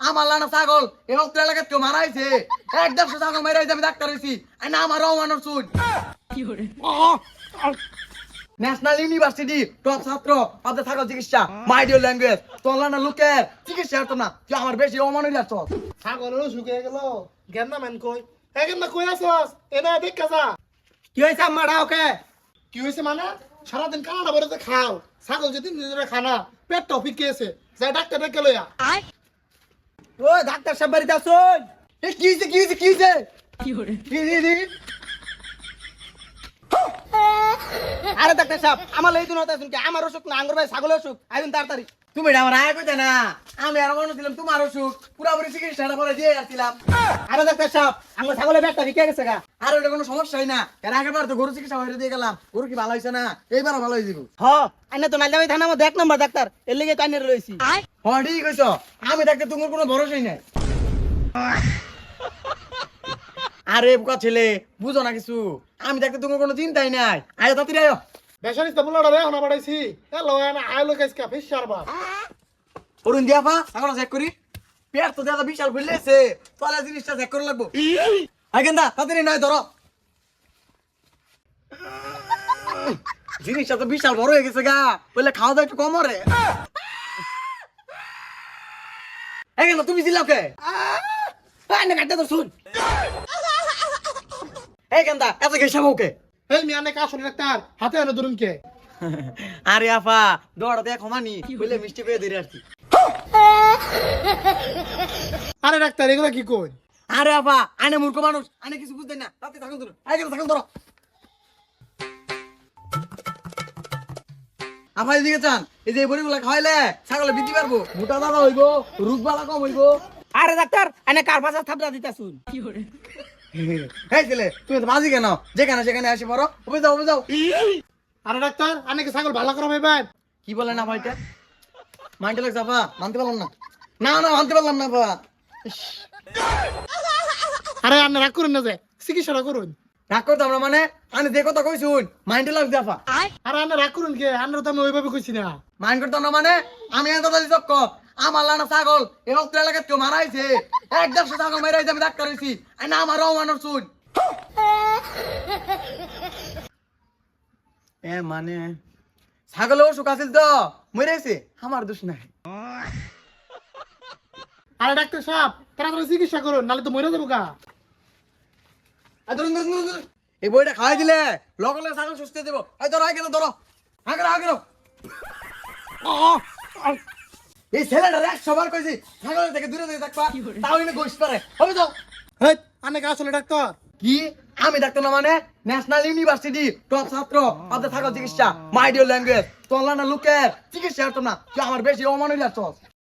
আমার লানা ছাগল এই অত্র এলাকায় কেউ মারাইছে 150 ছাগল মারাইছে আমি ডাক্তার হইছি আর না আমার রহমানোর চুল ন্যাশনাল ইউনিভার্সিটি টপ ছাত্র আপনার ছাগল চিকিৎসা মাই ডিয়ার ল্যাঙ্গুয়েজ তোর লানা লোকের চিকিৎসা হতো না তুই আমার বেশি অমানুষ যাচ্ছ ছাগলেরও শুকিয়ে গেল জ্ঞান না মেন কই এখন না কই আসস এনা দেখ কাজা কি হয়েছে আম্মাটা ওকে কি হয়েছে মানে সারাদিন কানা বলে খাও ছাগল যদি নিজেরা খানা পেট টপিক কেছে যাই ডাক্তার ডেকে লইয়া ও ডাক্তার সাহেব বাড়িতে আসুন কি হয়েছে আরে ডাক্তার সাহেব আমার এই দিন হতে শুনকে আমার অসুখ না আঙ্গুর ভাই ছাগলের অসুখ আইন তাড়াতাড়ি তুমি আমার আয় কইতে না আমি আর মনে ছিলাম তোমার অসুখ পুরাপুরি চিকিৎসাটা করে দিয়ে আসছিলাম আরে ডাক্তার সাহেব আমার ছাগলের ব্যাগটা বিকে গেছে গা আর ওটা কোনো সমস্যাই না এর আগের বার তো গরু চিকিৎসা হয়ে দিয়ে গেলাম গরু কি ভালো হয়েছে না এইবারও ভালো হয়ে যাবো হ আইনা তো নাইলামি থানা মধ্যে 1 নম্বর ডাক্তার এর লিগে তাইনে রইছি হ্যাঁ ঠিক কইছ আমি দেখতে তোমার কোনো ভরসাই নাই আরে বোকা ছেলে বুঝো না কিছু আমি দেখতে তোমার কোনো চিন্তাই নাই আয় তাড়াতাড়ি আয় বেশারিস তো বলাটা রে ওনা বাড়াইছি এ লয় না আইলো গাইস কা ফিশ শারবা অরুণ দিয়াফা এখন চেক করি পেট তো দাদা বিশাল বললেছে তাহলে জিনিসটা চেক করে লাগবো আয় গেন্দা তাড়াতাড়ি নয় ধরো জিনিসটা তো বিশাল বড় হয়ে গেছে গা বললে খাওয়া দাওয়া একটু কম রে এই গেন্দা তুমি দিলাও কে আইনা কাটতে তো শুন এই গেন্দা এত গেছাম ওকে এই মি আনে কাশন ডাক্তার হাতে আনে ধরুন কে আরে আফা দৌড়া দেখো মানি বললে মিষ্টি পেয়ে ধরে আসছি আরে ডাক্তার এগুলো কি কই আরে আফা আনে মূর্খ মানুষ আনে কিছু বুঝতে না তাতে থাকুন ধরো আয় গেন্দা থাকুন ধরো আফা এদিকে চান এই যে বড়িগুলা খাওয়াইলে ছাগলে বৃদ্ধি পারবো মোটা দাদা হইবো রোগ বালা কম হইবো আরে ডাক্তার আইনা কার পাশে থাপড়া দিতা শুন এই ছেলে তুমি তো বাজি কেন যেখানে সেখানে আসি পড়ো ওবে যাও আরে ডাক্তার আনে কি ছাগল ভালো করে ভাইবেন কি বলে না ভাইটা মানতে লাগছে আপা মানতে পারলাম না না মানতে পারলাম না আপা আরে আনে রাগ করুন না যে চিকিৎসাটা করুন রাগ করতে আমরা মানে আমি যে কথা কইছুন মাইন্ডে লাগছে আপা আরে আনে রাগ করুন কে আন্নার তো আমি ওইভাবে কইছি না মাইন্ড করতাম না মানে আমি এত দাদি চক্ক আমার লানা ছাগল এই অত্র এলাকায় কেউ মারাইছে 150 ছাগল মারাইছে আমি ডাক্তার হইছি আর না আমার রহমানোর চুল এ মানে ছাগল অসুখ আছিল তো মরেছে আমার দোষ নাই আরে ডাক্তার সাহেব তাড়াতাড়ি চিকিৎসা করুন নালে তো মরে যাবো গা ধরুন এই বইটা খাওয়াই দিলে লগলে ছাগল সুস্থ দেবো এই ধরো আগে ধরো আগে এই ছেলেটা এক সবার কইছি ছাগলের থেকে দূরে থেকে থাকবা তাও এনে গোশ পারে হবে যাও হেই আনে কা আসলে ডাক্তার কি আমি ডাক্তার না মানে ন্যাশনাল ইউনিভার্সিটি টপ ছাত্র আপনার ছাগল চিকিৎসা মাই ডিয়ার ল্যাঙ্গুয়েজ তোর লানা লোকের চিকিৎসা হতো না তুই আমার বেশি অমানুষ যাচ্ছ